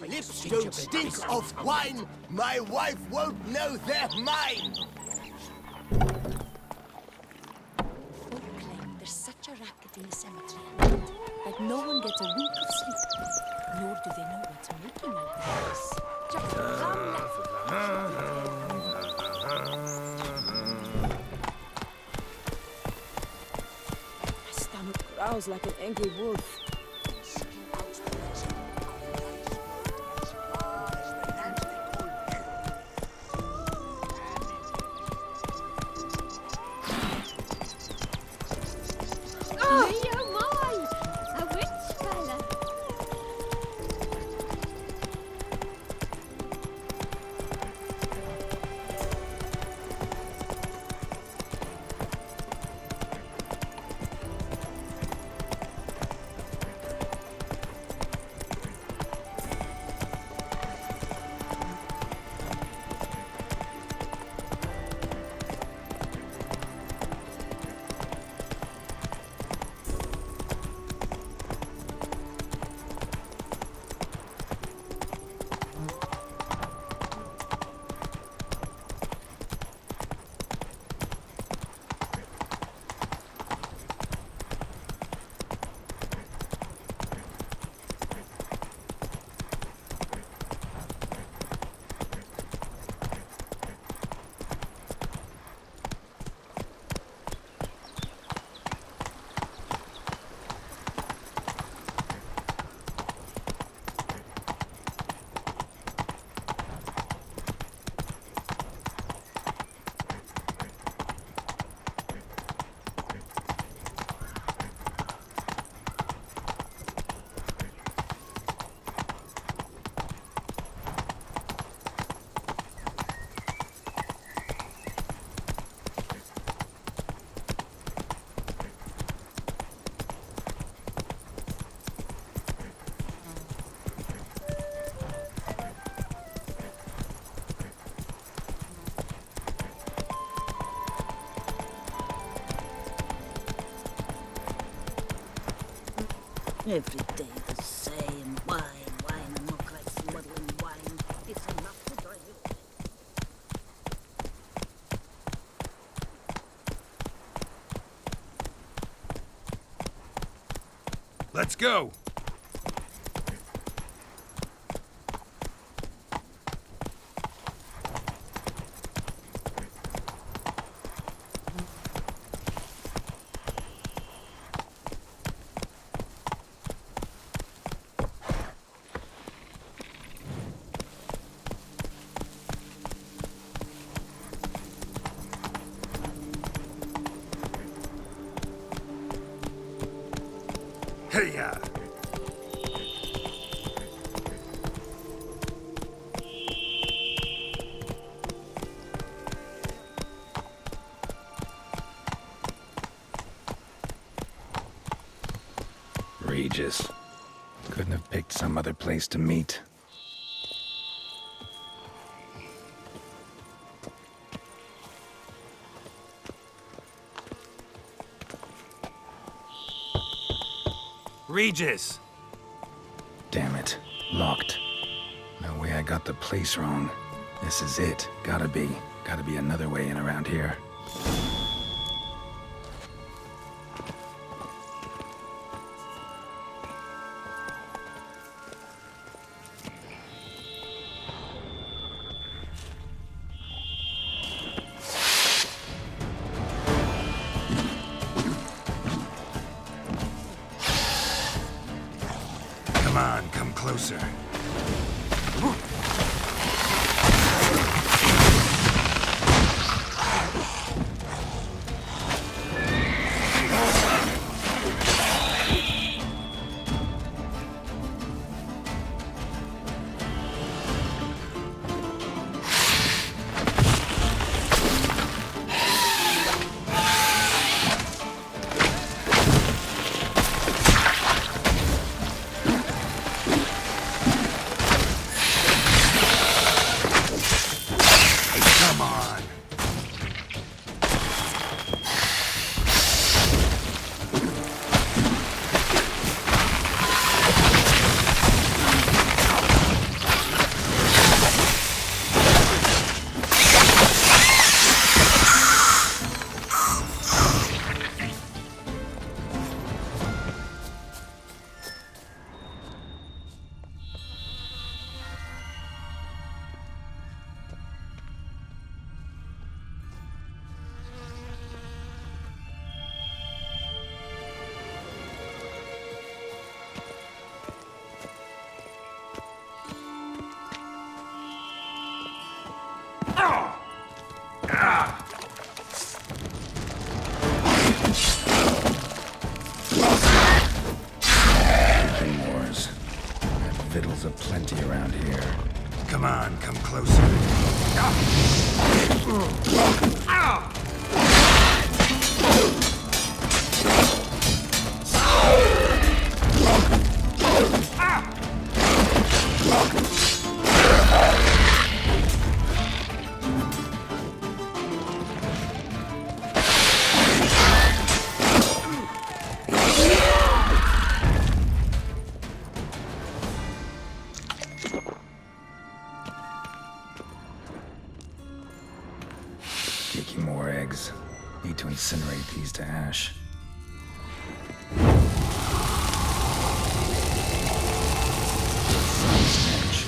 My lips don't stink of wine. My wife won't know they're mine. Folk claim there's such a racket in the cemetery at night that no one gets a wink of sleep, nor do they know what's making all the noise. Just My stomach growls like an angry wolf. Every day the same. Wine, and look like smuggling wine. It's enough to drive you. Let's go! Hey-ya! Regis. Couldn't have picked some other place to meet. Regis! Damn it. Locked. No way I got the place wrong. This is it. Gotta be another way in around here. Come on, come closer. plenty around here. Come on, come closer. Taking more eggs. Need to incinerate these to ash. Stench.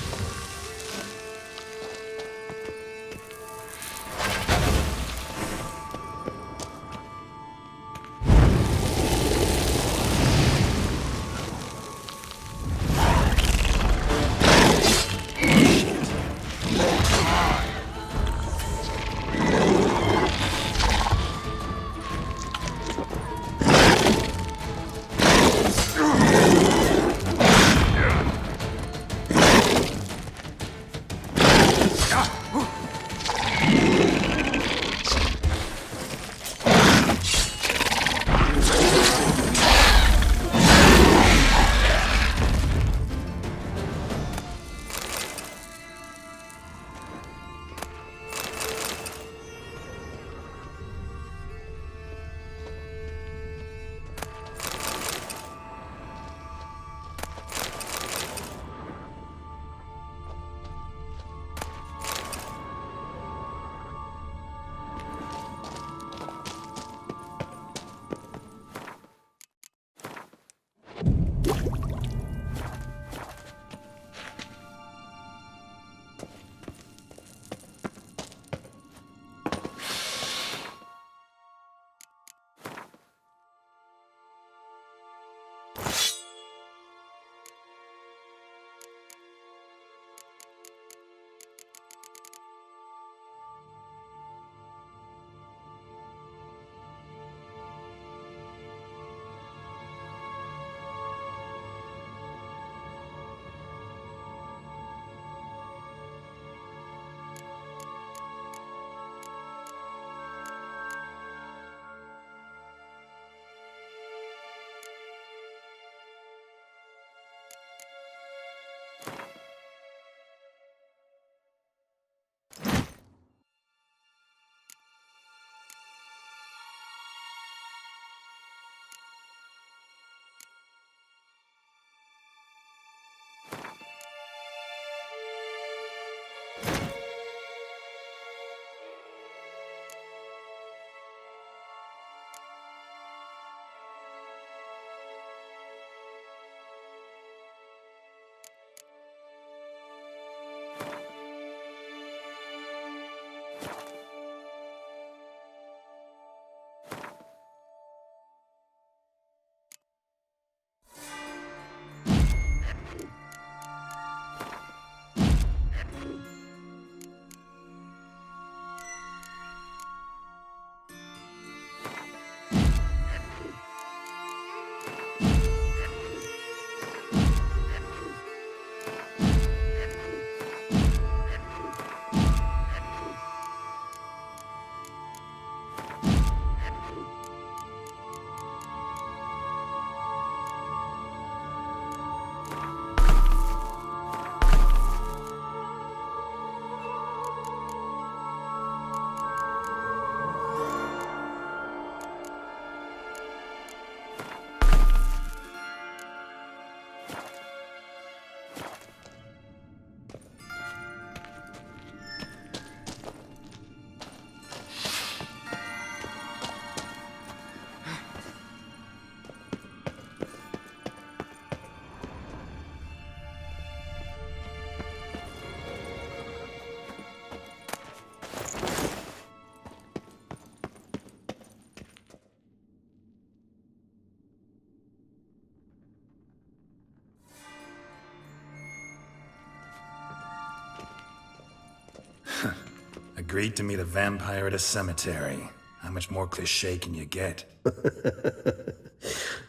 Agreed to meet a vampire at a cemetery. How much more cliché can you get?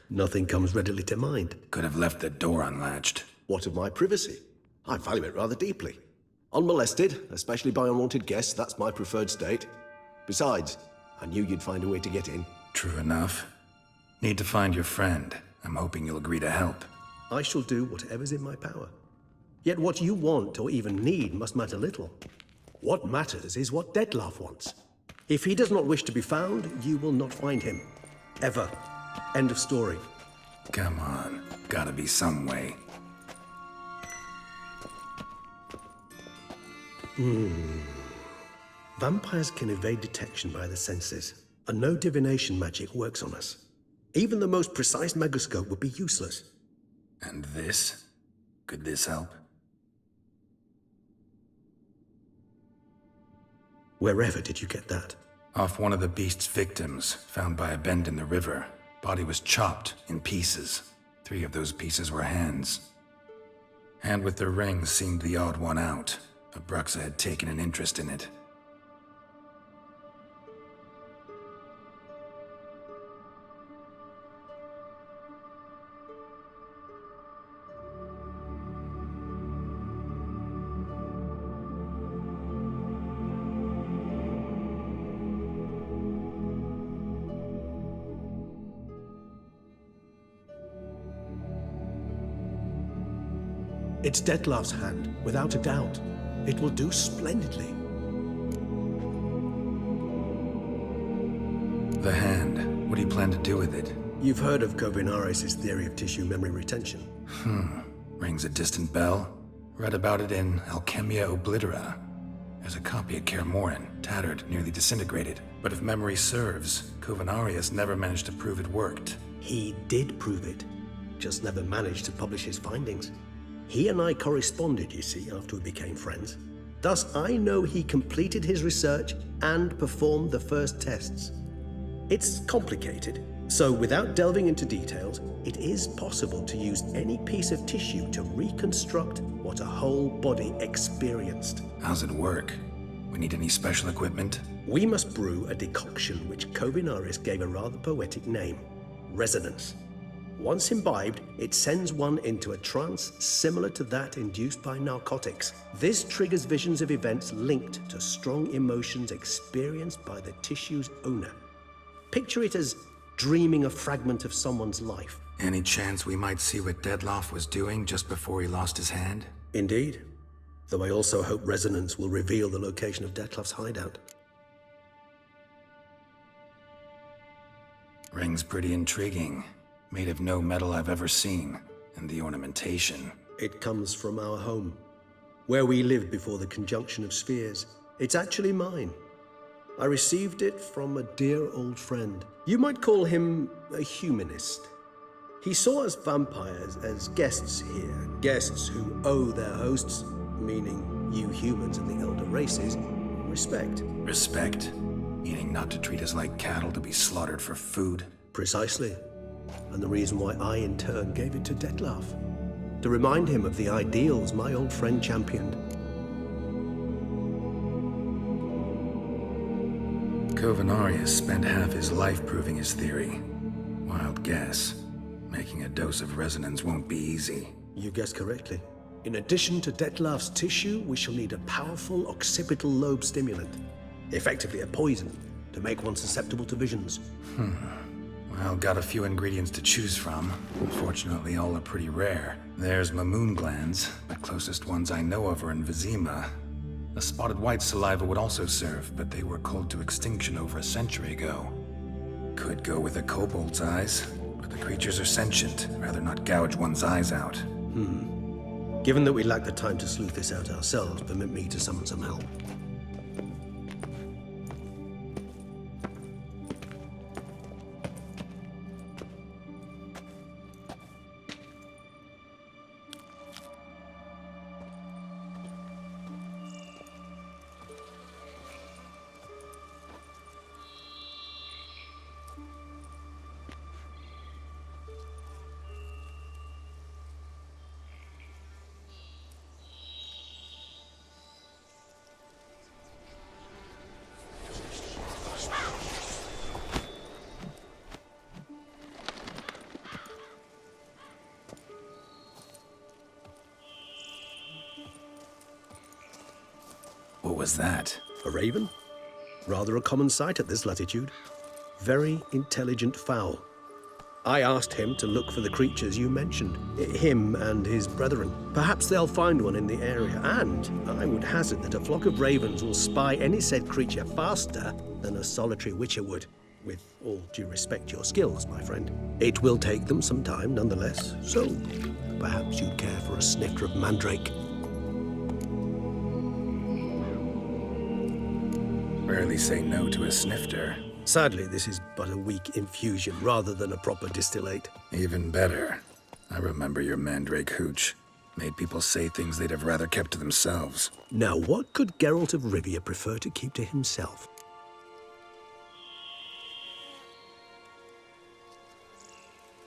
Nothing comes readily to mind. Could have left the door unlatched. What of my privacy? I value it rather deeply. Unmolested, especially by unwanted guests, that's my preferred state. Besides, I knew you'd find a way to get in. True enough. Need to find your friend. I'm hoping you'll agree to help. I shall do whatever's in my power. Yet what you want or even need must matter little. What matters is what Detlef wants. If he does not wish to be found, you will not find him. Ever. End of story. Come on. Gotta be some way. Vampires can evade detection by the senses, and no divination magic works on us. Even the most precise megascope would be useless. And this? Could this help? Wherever did you get that? Off one of the beast's victims, found by a bend in the river. Body was chopped in pieces. 3 of those pieces were hands. Hand with the ring seemed the odd one out. Abruxa had taken an interest in it. It's Detlef's hand, without a doubt. It will do splendidly. The hand. What do you plan to do with it? You've heard of Kovinaris' theory of tissue memory retention. Rings a distant bell. Read about it in Alchemia Oblitera. There's a copy at Kaer Morhen, tattered, nearly disintegrated. But if memory serves, Kovinaris never managed to prove it worked. He did prove it, just never managed to publish his findings. He and I corresponded, you see, after we became friends. Thus, I know he completed his research and performed the first tests. It's complicated, so without delving into details, it is possible to use any piece of tissue to reconstruct what a whole body experienced. How's it work? We need any special equipment? We must brew a decoction which Kovinaris gave a rather poetic name, resonance. Once imbibed, it sends one into a trance similar to that induced by narcotics. This triggers visions of events linked to strong emotions experienced by the tissue's owner. Picture it as dreaming a fragment of someone's life. Any chance we might see what Detlef was doing just before he lost his hand? Indeed. Though I also hope resonance will reveal the location of Detlef's hideout. Ring's pretty intriguing. Made of no metal I've ever seen. And the ornamentation. It comes from our home, where we lived before the conjunction of spheres. It's actually mine. I received it from a dear old friend. You might call him a humanist. He saw us vampires as guests here, guests who owe their hosts, meaning you humans and the elder races, respect. Respect? Meaning not to treat us like cattle to be slaughtered for food? Precisely. And the reason why I, in turn, gave it to Detlef. To remind him of the ideals my old friend championed. Kovinaris spent half his life proving his theory. Wild guess. Making a dose of resonance won't be easy. You guessed correctly. In addition to Detlef's tissue, we shall need a powerful occipital lobe stimulant. Effectively a poison, to make one susceptible to visions. Well, got a few ingredients to choose from. Unfortunately, all are pretty rare. There's mamoon glands, the closest ones I know of are in Vizima. The spotted white saliva would also serve, but they were culled to extinction over a century ago. Could go with a kobold's eyes, but the creatures are sentient. Rather not gouge one's eyes out. Given that we lack the time to sleuth this out ourselves, permit me to summon some help. What was that? A raven? Rather a common sight at this latitude. Very intelligent fowl. I asked him to look for the creatures you mentioned, him and his brethren. Perhaps they'll find one in the area, and I would hazard that a flock of ravens will spy any said creature faster than a solitary witcher would. With all due respect to your skills, my friend. It will take them some time, nonetheless, so perhaps you'd care for a snifter of mandrake. Rarely say no to a snifter. Sadly, this is but a weak infusion rather than a proper distillate. Even better. I remember your mandrake hooch. Made people say things they'd have rather kept to themselves. Now, what could Geralt of Rivia prefer to keep to himself?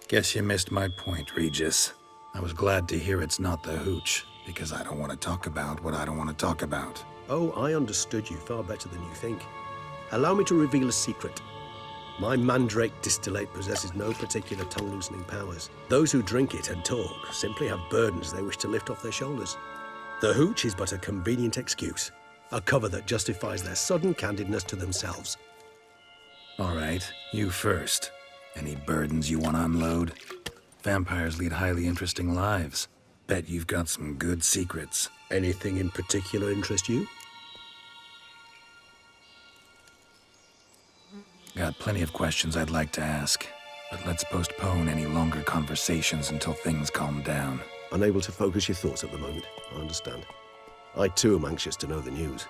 Guess you missed my point, Regis. I was glad to hear it's not the hooch, because I don't want to talk about what I don't want to talk about. Oh, I understood you far better than you think. Allow me to reveal a secret. My mandrake distillate possesses no particular tongue-loosening powers. Those who drink it and talk simply have burdens they wish to lift off their shoulders. The hooch is but a convenient excuse, a cover that justifies their sudden candidness to themselves. All right, you first. Any burdens you want to unload? Vampires lead highly interesting lives. Bet you've got some good secrets. Anything in particular interest you? Got plenty of questions I'd like to ask, but let's postpone any longer conversations until things calm down. Unable to focus your thoughts at the moment, I understand. I too am anxious to know the news.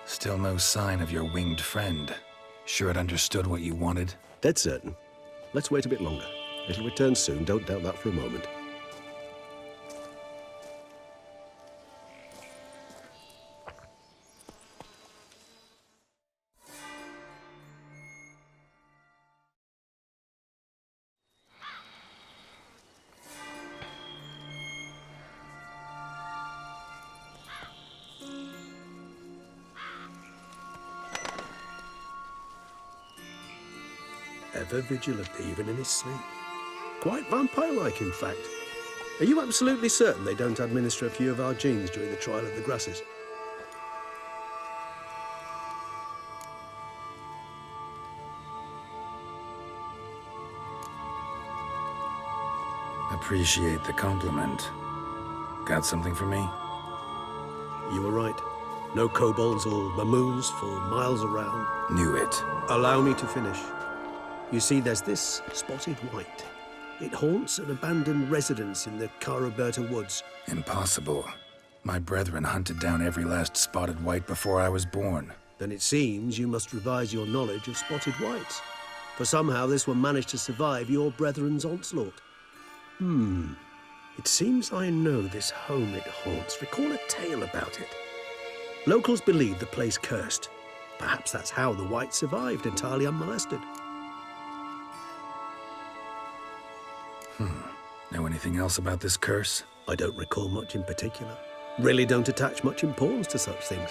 Still no sign of your winged friend. Sure it understood what you wanted? Dead certain. Let's wait a bit longer. It'll return soon, don't doubt that for a moment. Ever vigilant, even in his sleep. Quite vampire-like, in fact. Are you absolutely certain they don't administer a few of our genes during the trial of the grasses? Appreciate the compliment. Got something for me? You were right. No kobolds or mamoons for miles around. Knew it. Allow me to finish. You see, there's this spotted white. It haunts an abandoned residence in the Caraberta woods. Impossible. My brethren hunted down every last spotted white before I was born. Then it seems you must revise your knowledge of spotted whites. For somehow this one managed to survive your brethren's onslaught. It seems I know this home it haunts. Recall a tale about it. Locals believe the place cursed. Perhaps that's how the white survived entirely unmolested. Know anything else about this curse? I don't recall much in particular. Really don't attach much importance to such things.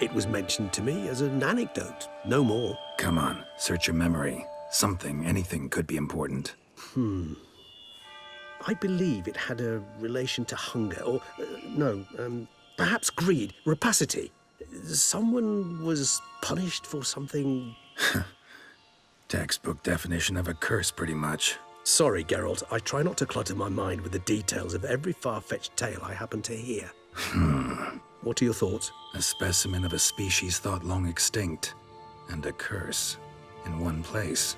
It was mentioned to me as an anecdote, no more. Come on, search your memory. Something, anything could be important. I believe it had a relation to hunger, or, perhaps greed, rapacity. Someone was punished for something... Textbook definition of a curse, pretty much. Sorry, Geralt, I try not to clutter my mind with the details of every far-fetched tale I happen to hear. What are your thoughts? A specimen of a species thought long extinct, and a curse in one place.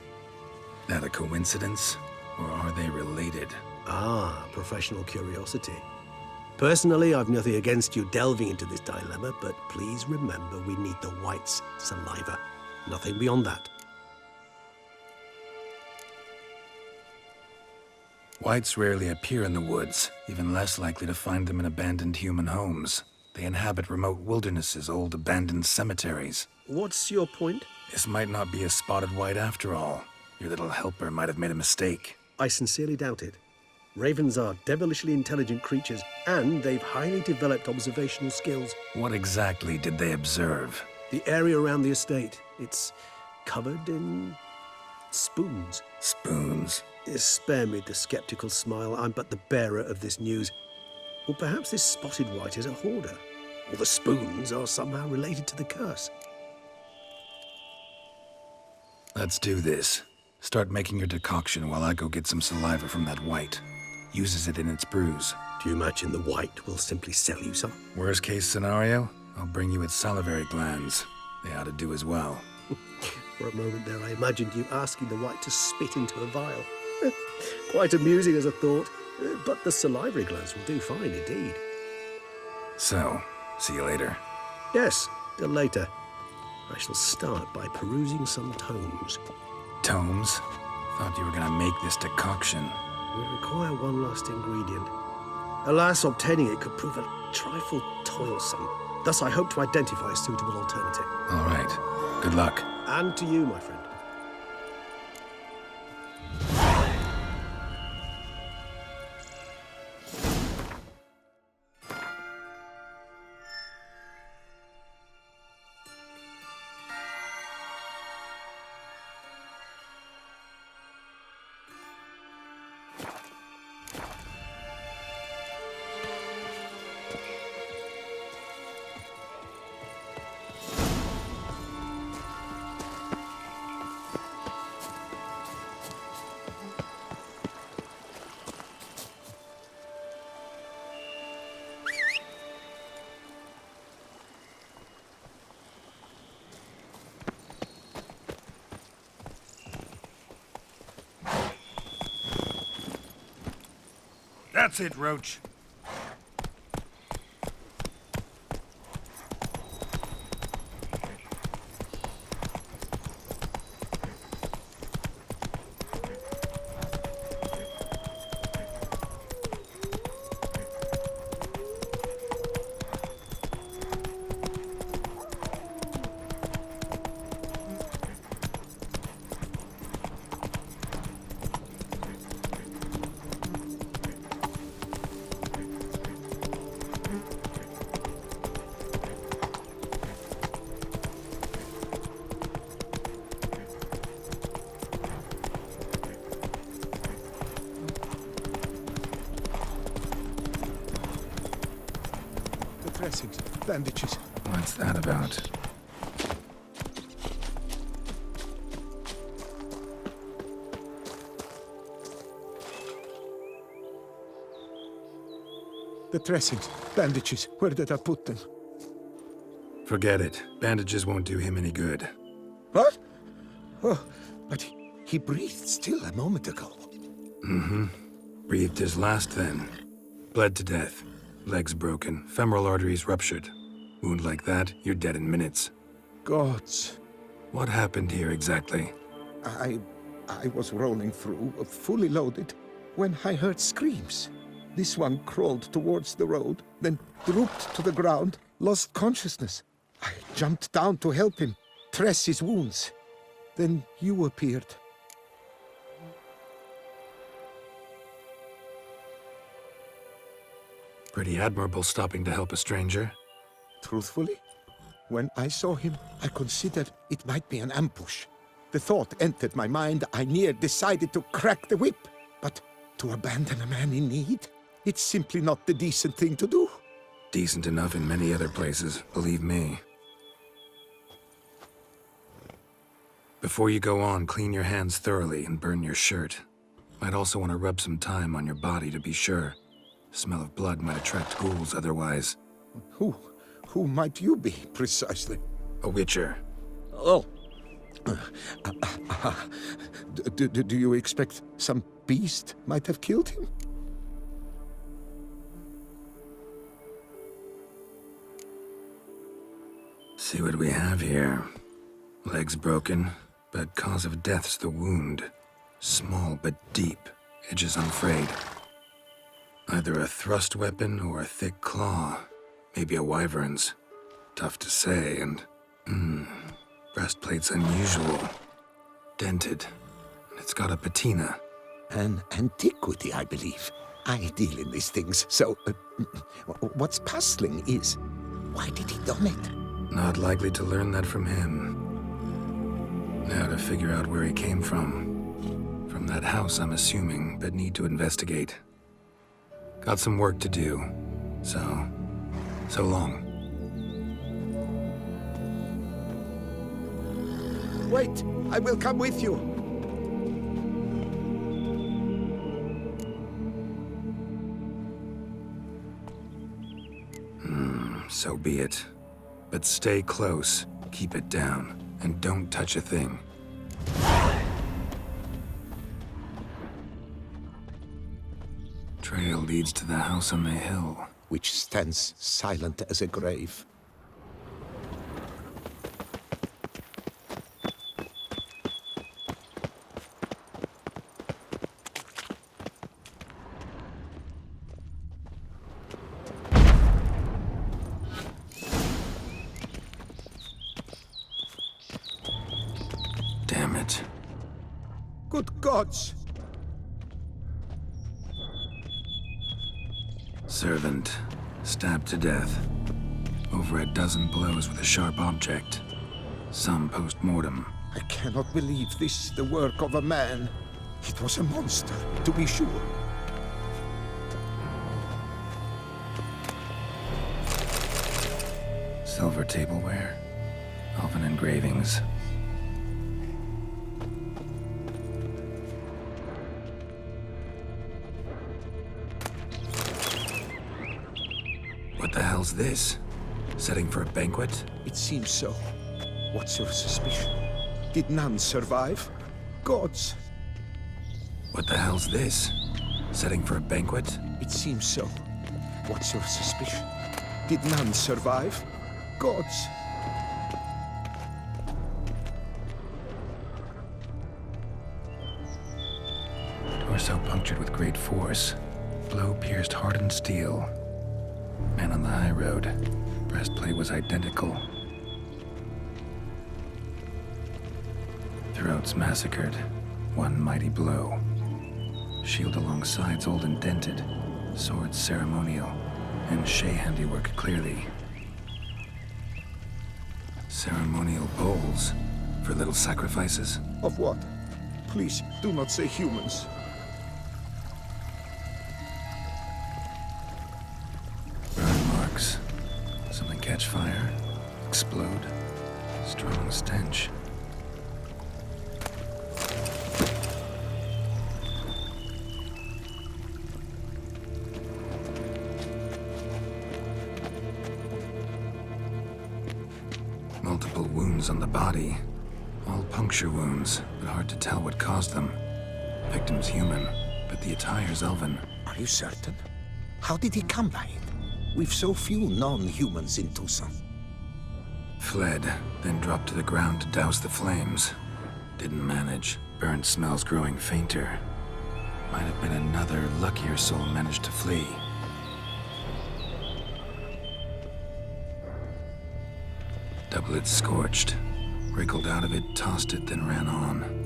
That a coincidence, or are they related? Ah, professional curiosity. Personally, I've nothing against you delving into this dilemma, but please remember we need the white's saliva. Nothing beyond that. Whites rarely appear in the woods, even less likely to find them in abandoned human homes. They inhabit remote wildernesses, old abandoned cemeteries. What's your point? This might not be a spotted white after all. Your little helper might have made a mistake. I sincerely doubt it. Ravens are devilishly intelligent creatures, and they've highly developed observational skills. What exactly did they observe? The area around the estate, it's covered in spoons. Spoons? Spare me the skeptical smile. I'm but the bearer of this news. Or perhaps this spotted white is a hoarder. All the spoons are somehow related to the curse. Let's do this. Start making your decoction while I go get some saliva from that white. Uses it in its brews. Do you imagine the white will simply sell you some? Worst case scenario, I'll bring you its salivary glands. They ought to do as well. For a moment there, I imagined you asking the white to spit into a vial. Quite amusing as a thought, but the salivary glands will do fine indeed. So, see you later. Yes, till later. I shall start by perusing some tomes. Tomes? Thought you were gonna make this decoction. We require one last ingredient. Alas, obtaining it could prove a trifle toilsome. Thus, I hope to identify a suitable alternative. All right. Good luck. And to you, my friend. That's it, Roach. Dressings, bandages. What's that about? The dressings, bandages. Where did I put them? Forget it. Bandages won't do him any good. What? Oh, but he breathed still a moment ago. Breathed his last then. Bled to death. Legs broken. Femoral arteries ruptured. Wound like that, you're dead in minutes. Gods. What happened here exactly? I was rolling through, fully loaded, when I heard screams. This one crawled towards the road, then drooped to the ground, lost consciousness. I jumped down to help him, dress his wounds. Then you appeared. Pretty admirable stopping to help a stranger. Truthfully, when I saw him, I considered it might be an ambush. The thought entered my mind, I near decided to crack the whip. But to abandon a man in need? It's simply not the decent thing to do. Decent enough in many other places, believe me. Before you go on, clean your hands thoroughly and burn your shirt. Might also want to rub some thyme on your body to be sure. Smell of blood might attract ghouls otherwise. Who might you be, precisely? A witcher. Oh. Do you expect some beast might have killed him? See what we have here. Legs broken, but cause of death's the wound. Small but deep, edges unfrayed. Either a thrust weapon or a thick claw. Maybe a wyvern's. Tough to say, and... breastplate's unusual. Dented. And it's got a patina. An antiquity, I believe. I deal in these things, so... what's puzzling is, why did he don it? Not likely to learn that from him. Now to figure out where he came from. From that house, I'm assuming, but need to investigate. Got some work to do. So long. Wait, I will come with you. So be it. But stay close, keep it down, and don't touch a thing. Trail leads to the house on the hill. Which stands silent as a grave. Damn it. Good gods! Servant, stabbed to death. Over a dozen blows with a sharp object. Some post-mortem. I cannot believe this is the work of a man. It was a monster, to be sure. Silver tableware. Elven engravings. What the hell's this? Setting for a banquet? It seems so. What's your suspicion? Did none survive? Gods! What the hell's this? Setting for a banquet? It seems so. What's your suspicion? Did none survive? Gods! Torso punctured with great force. Blow pierced hardened steel. Man on the high road. Breastplate was identical. Throats massacred. One mighty blow. Shield along sides old and dented. Swords ceremonial. And Shay handiwork clearly. Ceremonial bowls. For little sacrifices. Of what? Please, do not say humans. Burn marks. Something catch fire. Explode. Strong stench. Multiple wounds on the body. All puncture wounds, but hard to tell what caused them. Victim's human, but the attire's elven. Are you certain? How did he come by it? We've so few non-humans in Toussaint. Fled, then dropped to the ground to douse the flames. Didn't manage. Burnt smells growing fainter. Might have been another luckier soul managed to flee. Doublet scorched. Wriggled out of it, tossed it, then ran on.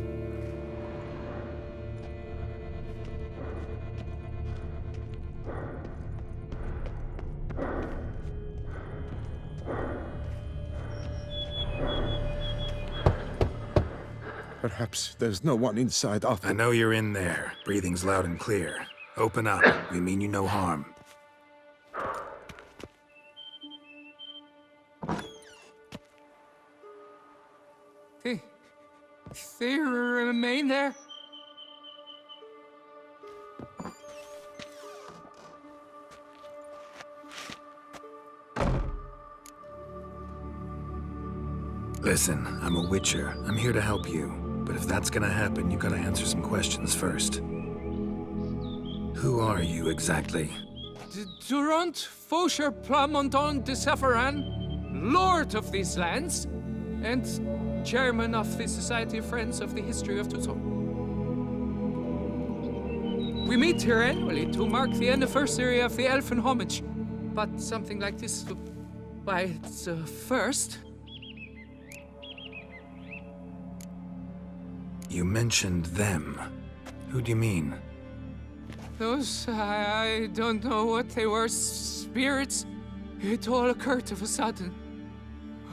Perhaps there's no one inside after... I know you're in there. Breathing's loud and clear. Open up. We mean you no harm. They remain there? Listen, I'm a witcher. I'm here to help you. But if that's gonna happen, you gotta answer some questions first. Who are you exactly? Durant Faucher Plamondon de Safaran, Lord of these lands, and Chairman of the Society of Friends of the History of Toussaint. We meet here annually to mark the anniversary of the Elfin Homage. But something like this, why, it's a first. You mentioned them. Who do you mean? Those, I don't know what they were, spirits. It all occurred of a sudden.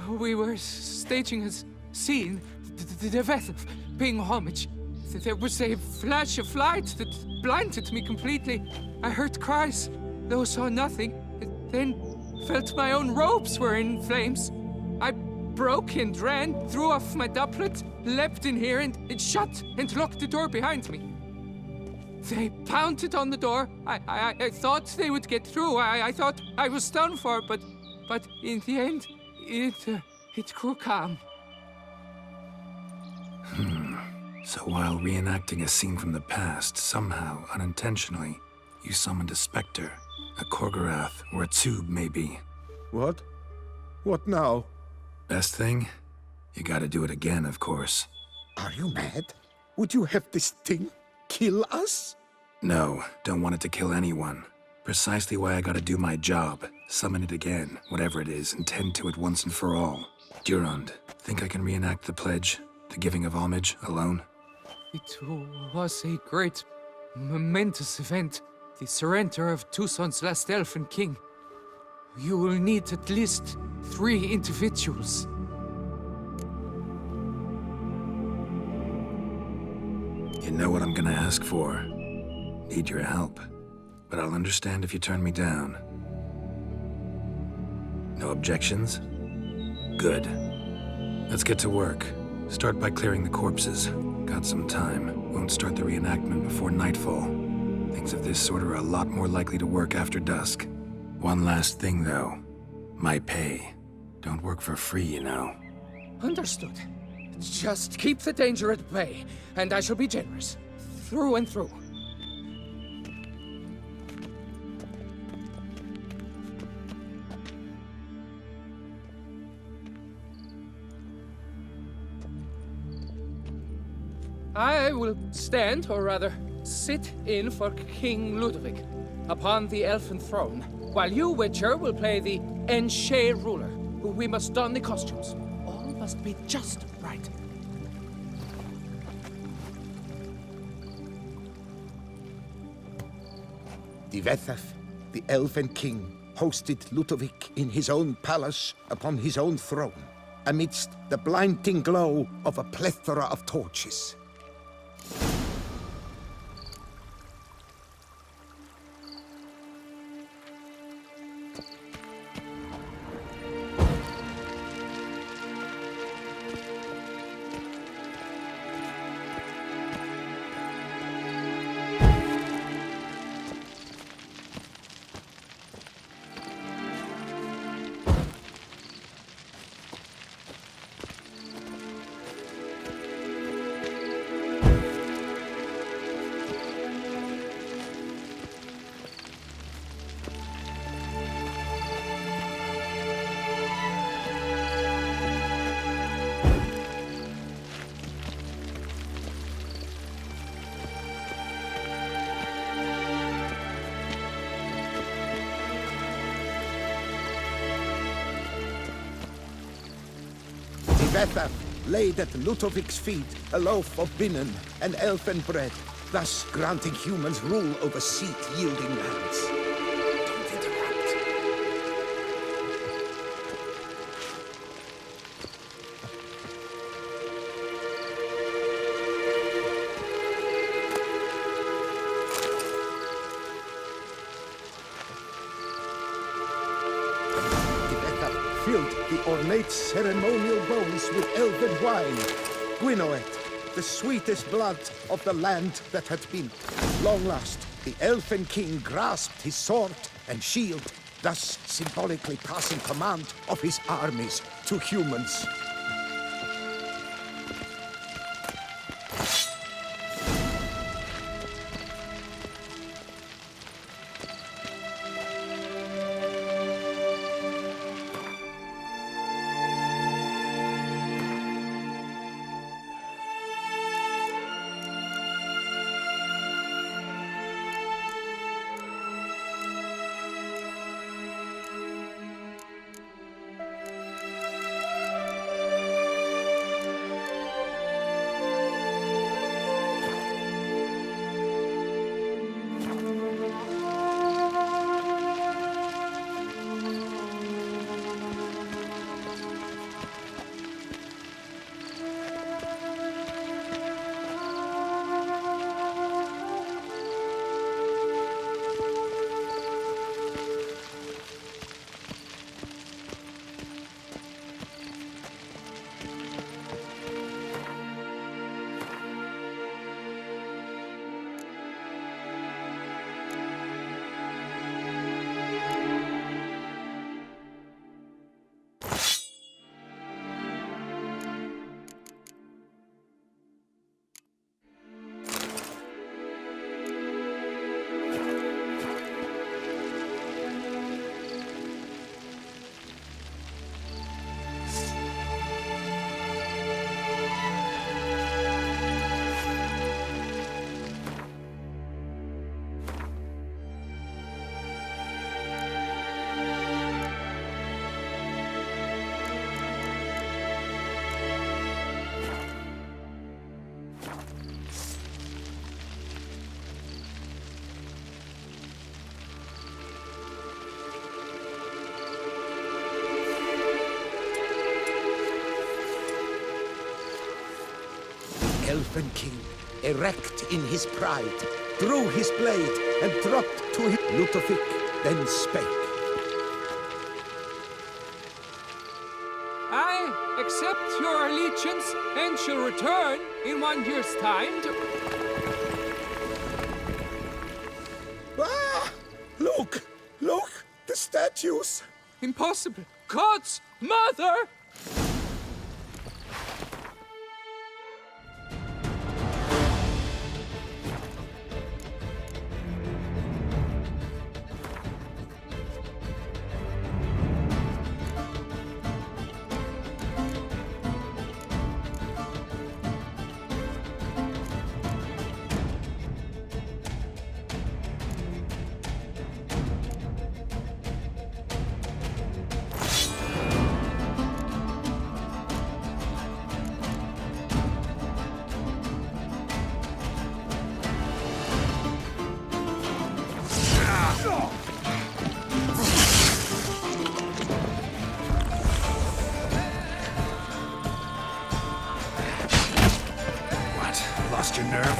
We were staging a scene, the death of paying homage. There was a flash of light that blinded me completely. I heard cries, though saw nothing. Then felt my own robes were in flames. I broke and ran, threw off my doublet, leapt in here and it shut and locked the door behind me. They pounded on the door. I thought they would get through. I thought I was done for, but in the end, it grew calm. So while reenacting a scene from the past, somehow, unintentionally, you summoned a specter, a Korgorath, or a tube, maybe. What? What now? Best thing? You gotta do it again, of course. Are you mad? Would you have this thing kill us? No, don't want it to kill anyone. Precisely why I gotta do my job. Summon it again, whatever it is, and tend to it once and for all. Durand, think I can reenact the pledge, the giving of homage, alone? It was a great, momentous event. The surrender of Toussaint's last elfin king. You will need at least 3 individuals. You know what I'm gonna ask for. Need your help. But I'll understand if you turn me down. No objections? Good. Let's get to work. Start by clearing the corpses. Got some time. Won't start the reenactment before nightfall. Things of this sort are a lot more likely to work after dusk. One last thing, though. My pay. Don't work for free, you know. Understood. Just keep the danger at bay, and I shall be generous. Through and through. I will stand, or rather, sit in for King Ludovic upon the elfin throne, while you, Witcher, will play the Enche ruler. We must don the costumes. All must be just right. Divethaf, the elven king, hosted Ludovic in his own palace upon his own throne, amidst the blinding glow of a plethora of torches. Divethaf laid at Ludovic's feet a loaf of binnen and elfin bread, thus granting humans rule over seat-yielding lands. Don't interrupt. Divethaf filled the ornate ceremonial bowls with elven wine, Gwinoet, the sweetest blood of the land that had been. Long last, the elfin king grasped his sword and shield, thus symbolically passing command of his armies to humans. Elven king, erect in his pride, drew his blade and dropped to his Ludovic, then spake. I accept your allegiance and shall return in 1 year's time to... Ah! Look! Look! The statues! Impossible! God's mother! Lost your nerve?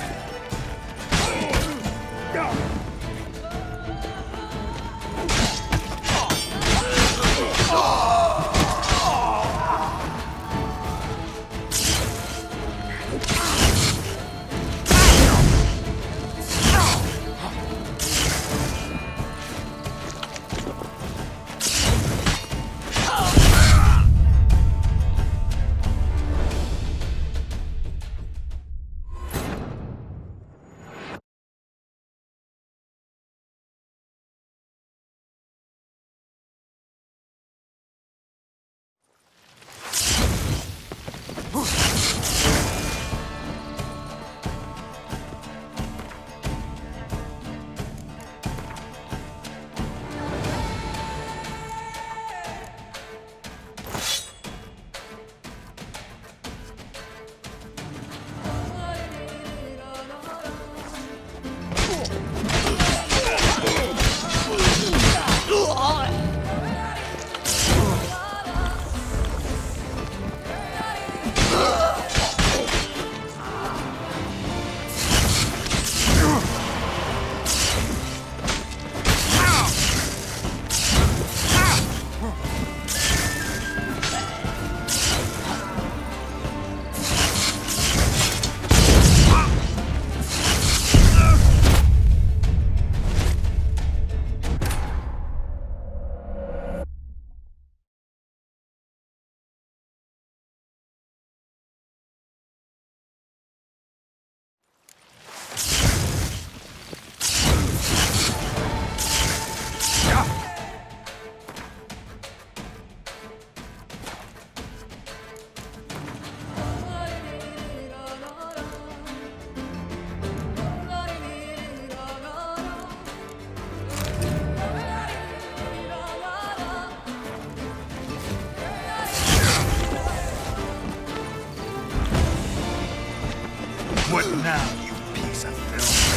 What now, you piece of filth?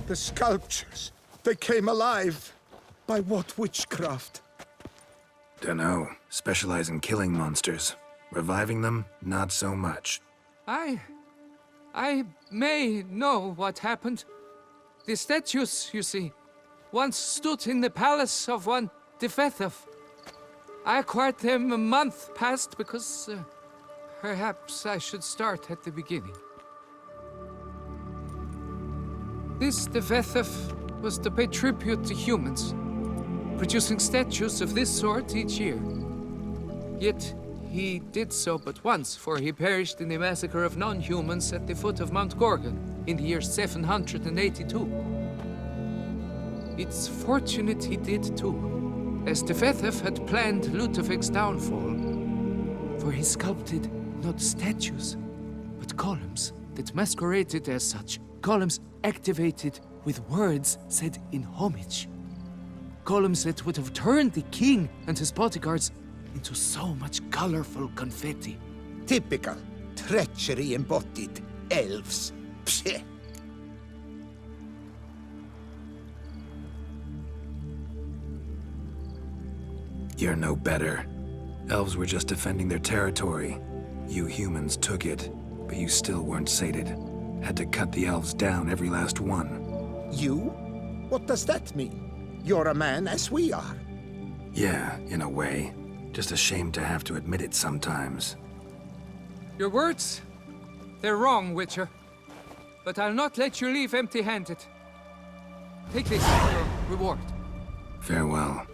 The sculptures, they came alive. By what witchcraft? Dunno. Specialize in killing monsters. Reviving them, not so much. I may know what happened. The statues, you see, once stood in the palace of one Toussaint. I acquired them a month past because perhaps I should start at the beginning. This Toussaint was to pay tribute to humans, producing statues of this sort each year. Yet he did so but once, for he perished in the massacre of non-humans at the foot of Mount Gorgon in the year 782. It's fortunate he did too, as Toussaint had planned Ludwig's downfall, for he sculpted not statues, but columns that masqueraded as such. Columns activated with words said in homage. Columns that would have turned the king and his bodyguards into so much colorful confetti. Typical. Treachery embodied. Elves. Psheh. You're no better. Elves were just defending their territory. You humans took it, but you still weren't sated. Had to cut the elves down, every last one. You? What does that mean? You're a man as we are. Yeah, in a way. Just ashamed to have to admit it sometimes. Your words? They're wrong, Witcher. But I'll not let you leave empty-handed. Take this as your reward. Farewell.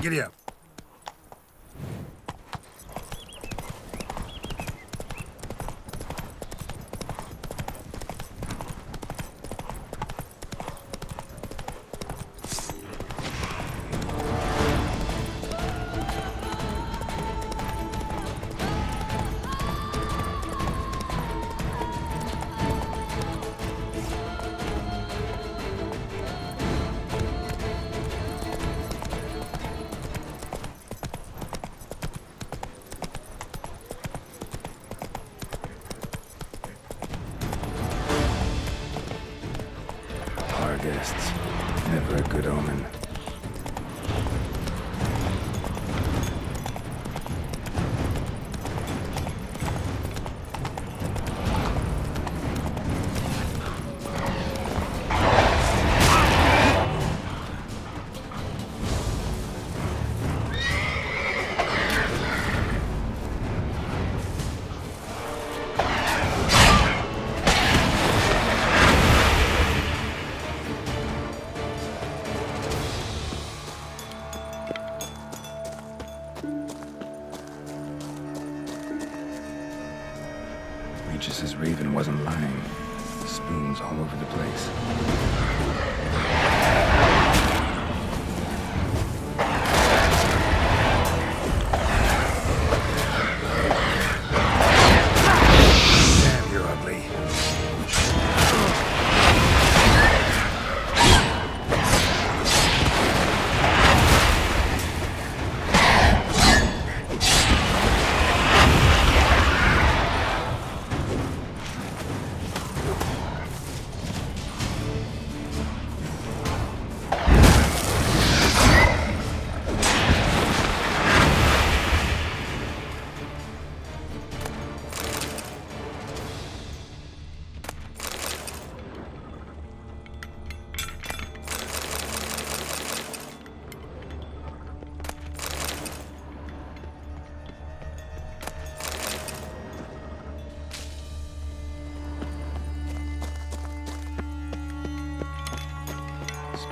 Giddy up. guests. Never a good omen. Regis' raven wasn't lying. Spoons all over the place. Damn, you're ugly.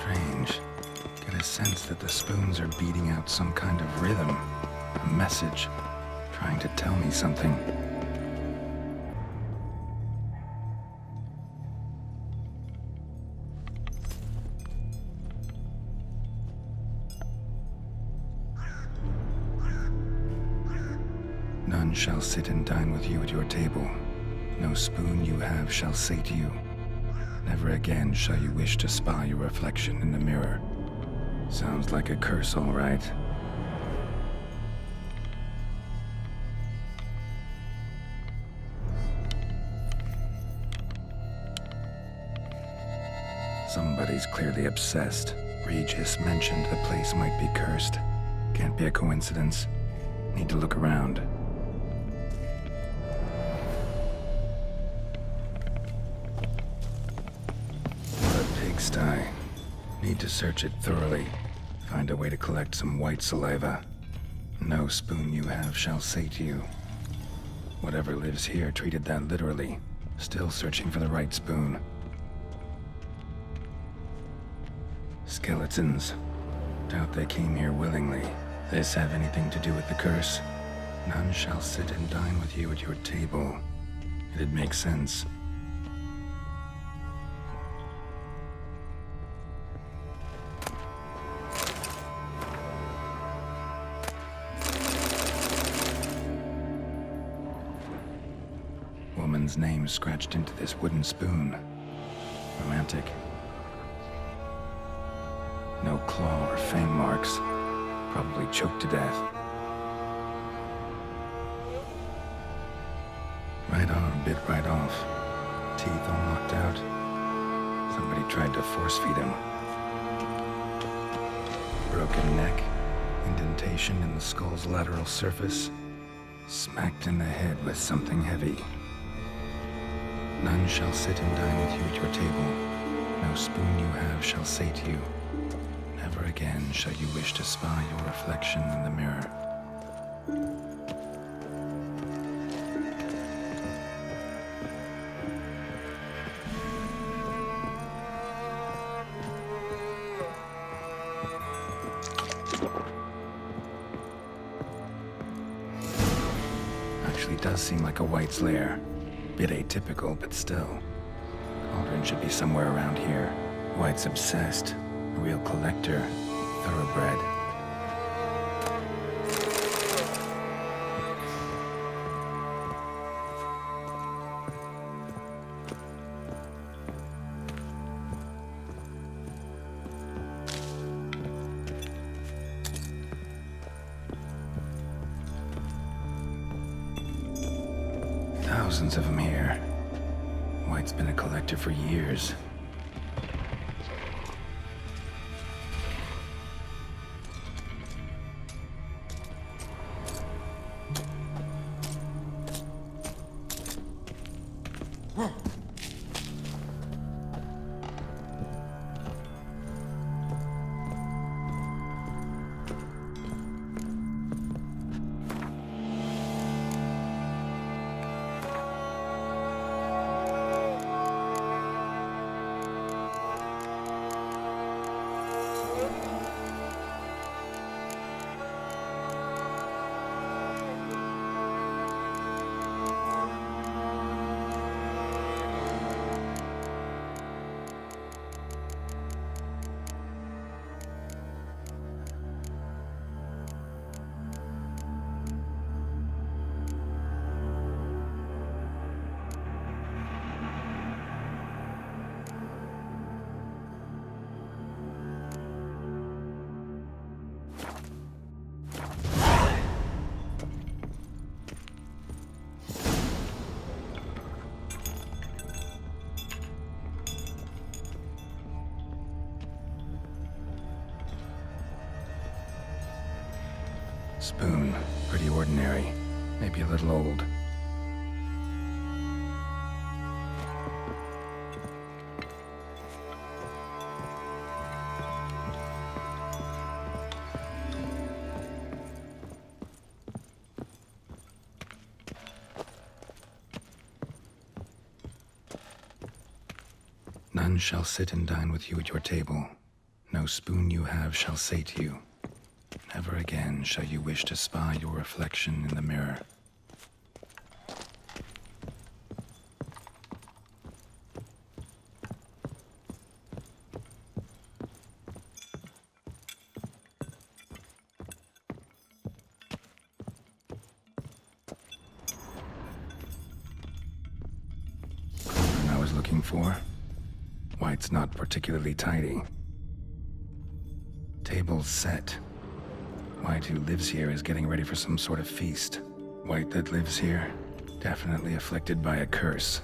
Strange. Get a sense that the spoons are beating out some kind of rhythm, a message, trying to tell me something. None shall sit and dine with you at your table. No spoon you have shall say to you, never again shall you wish to spy your reflection in the mirror. Sounds like a curse, all right. Somebody's clearly obsessed. Regis mentioned the place might be cursed. Can't be a coincidence. Need to look around. Pigsty. Need to search it thoroughly. Find a way to collect some white saliva. No spoon you have shall say to you. Whatever lives here treated that literally. Still searching for the right spoon. Skeletons. Doubt they came here willingly. This have anything to do with the curse? None shall sit and dine with you at your table. It'd make sense. Woman's name scratched into this wooden spoon. Romantic. No claw or fang marks. Probably choked to death. Right arm bit right off. Teeth all knocked out. Somebody tried to force feed him. Broken neck. Indentation in the skull's lateral surface. Smacked in the head with something heavy. None shall sit and dine with you at your table. No spoon you have shall say to you, never again shall you wish to spy your reflection in the mirror. Actually does seem like a White's lair. Bit atypical, but still. Cauldron should be somewhere around here. White's obsessed. A real collector. Thoroughbred. Thousands of them here. White's been a collector for years. Spoon. Pretty ordinary. Maybe a little old. None shall sit and dine with you at your table. No spoon you have shall sate you. Never again shall you wish to spy your reflection in the mirror. Cauldron I was looking for. White's not particularly tidy. Table's set. White who lives here is getting ready for some sort of feast. White that lives here, definitely afflicted by a curse,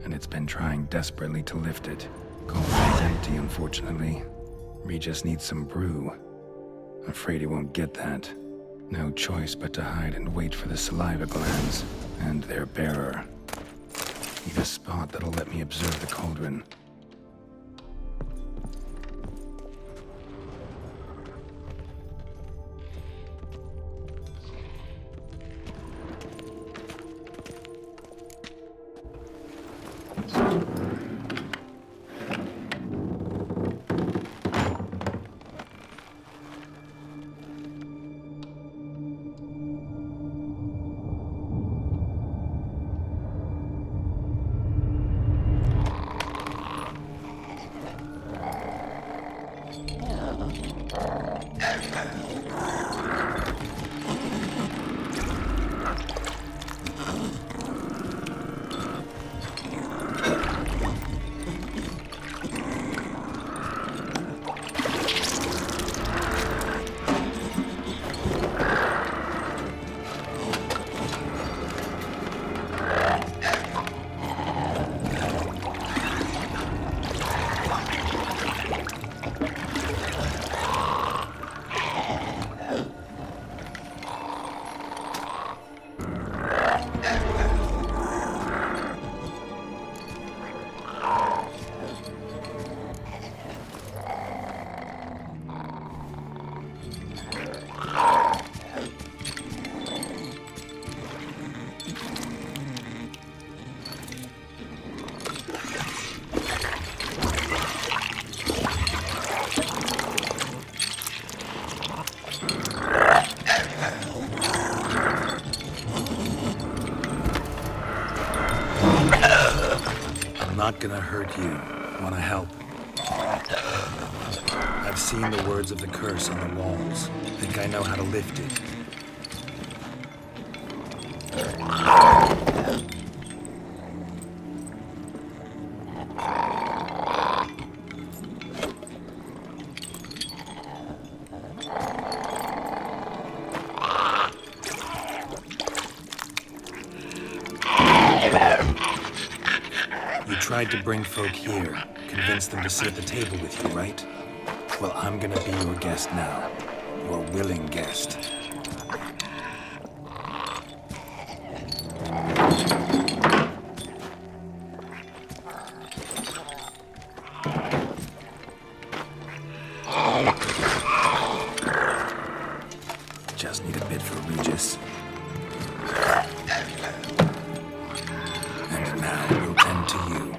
and it's been trying desperately to lift it. Cauldron's empty, unfortunately. Regis needs some brew. Afraid he won't get that. No choice but to hide and wait for the saliva glands and their bearer. Need a spot that'll let me observe the cauldron. Not gonna hurt you. Wanna help? I've seen the words of the curse on the walls. Think I know how to lift it. Tried to bring folk here, convince them to sit at the table with you, right? Well, I'm gonna be your guest now. Your willing guest. Just need a bit for Regis. And now we'll tend to you.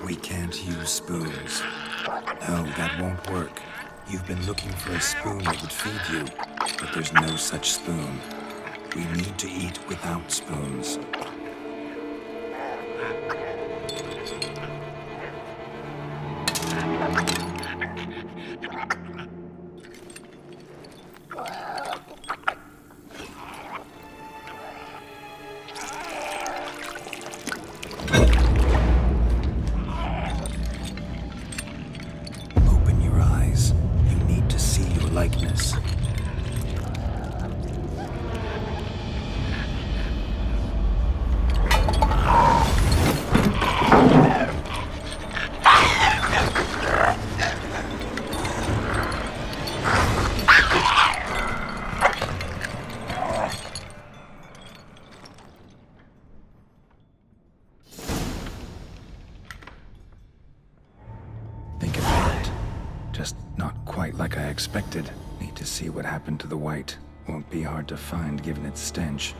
We can't use spoons. No, that won't work. You've been looking for a spoon that would feed you, but there's no such spoon. We need to eat without spoons. Likeness. Just not quite like I expected. Need to see what happened to the white. Won't be hard to find given its stench.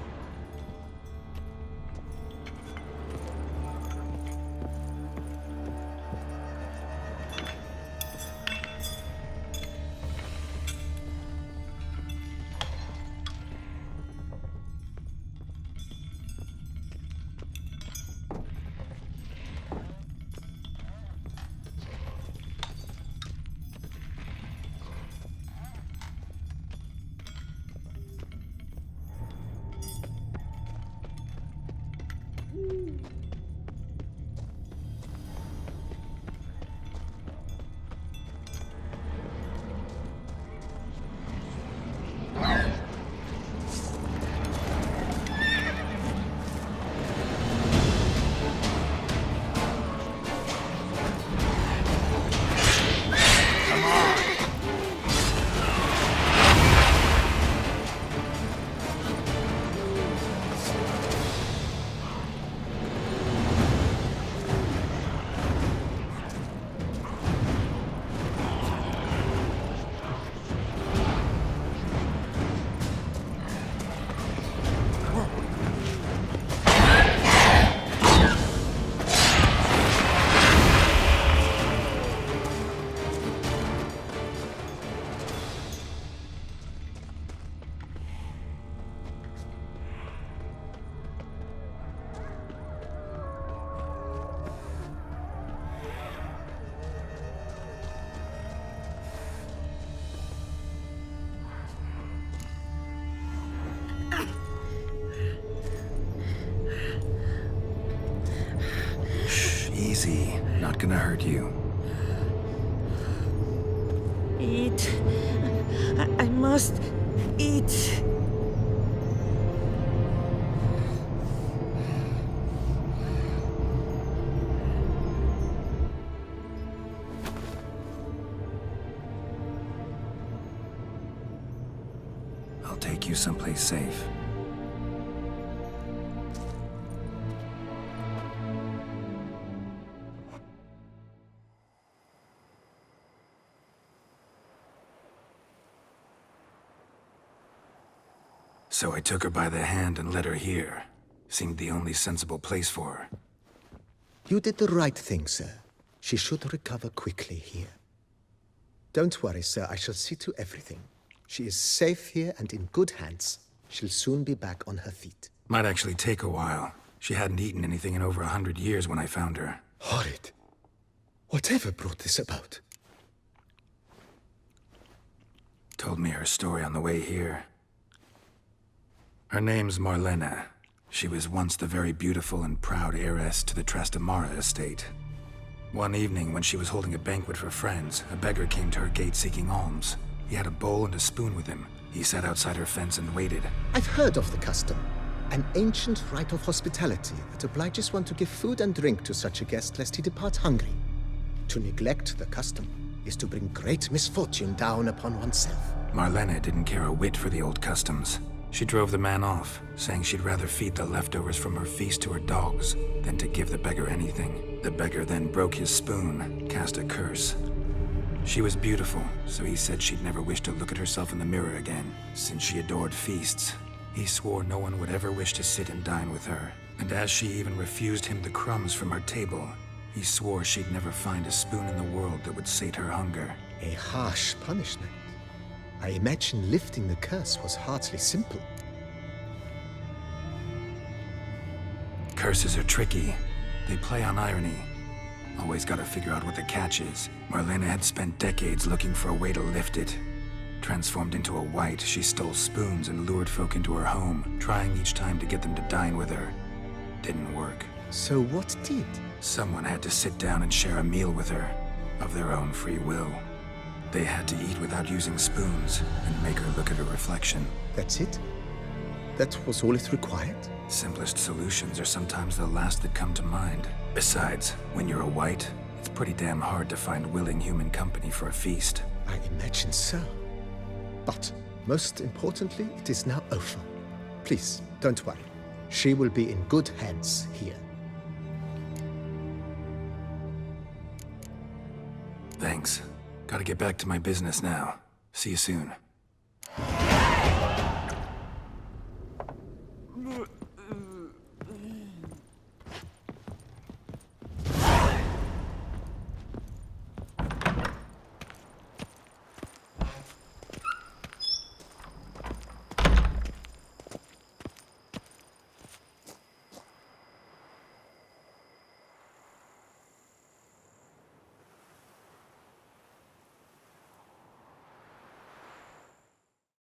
Easy. Not gonna hurt you. Eat. I must eat. I'll take you someplace safe. So I took her by the hand and led her here. Seemed the only sensible place for her. You did the right thing, sir. She should recover quickly here. Don't worry, sir. I shall see to everything. She is safe here and in good hands. She'll soon be back on her feet. Might actually take a while. She hadn't eaten anything in over 100 years when I found her. Horrid. Whatever brought this about? Told me her story on the way here. Her name's Marlene. She was once the very beautiful and proud heiress to the Trastamara estate. One evening, when she was holding a banquet for friends, a beggar came to her gate seeking alms. He had a bowl and a spoon with him. He sat outside her fence and waited. I've heard of the custom. An ancient rite of hospitality that obliges one to give food and drink to such a guest lest he depart hungry. To neglect the custom is to bring great misfortune down upon oneself. Marlene didn't care a whit for the old customs. She drove the man off, saying she'd rather feed the leftovers from her feast to her dogs than to give the beggar anything. The beggar then broke his spoon, cast a curse. She was beautiful, so he said she'd never wish to look at herself in the mirror again. Since she adored feasts, he swore no one would ever wish to sit and dine with her. And as she even refused him the crumbs from her table, he swore she'd never find a spoon in the world that would sate her hunger. A harsh punishment. I imagine lifting the curse was hardly simple. Curses are tricky. They play on irony. Always gotta figure out what the catch is. Marlene had spent decades looking for a way to lift it. Transformed into a white, she stole spoons and lured folk into her home, trying each time to get them to dine with her. Didn't work. So what did? Someone had to sit down and share a meal with her, of their own free will. They had to eat without using spoons and make her look at her reflection. That's it? That was all it required? Simplest solutions are sometimes the last that come to mind. Besides, when you're a white, it's pretty damn hard to find willing human company for a feast. I imagine so. But, most importantly, it is now over. Please, don't worry. She will be in good hands here. Thanks. Gotta get back to my business now. See you soon.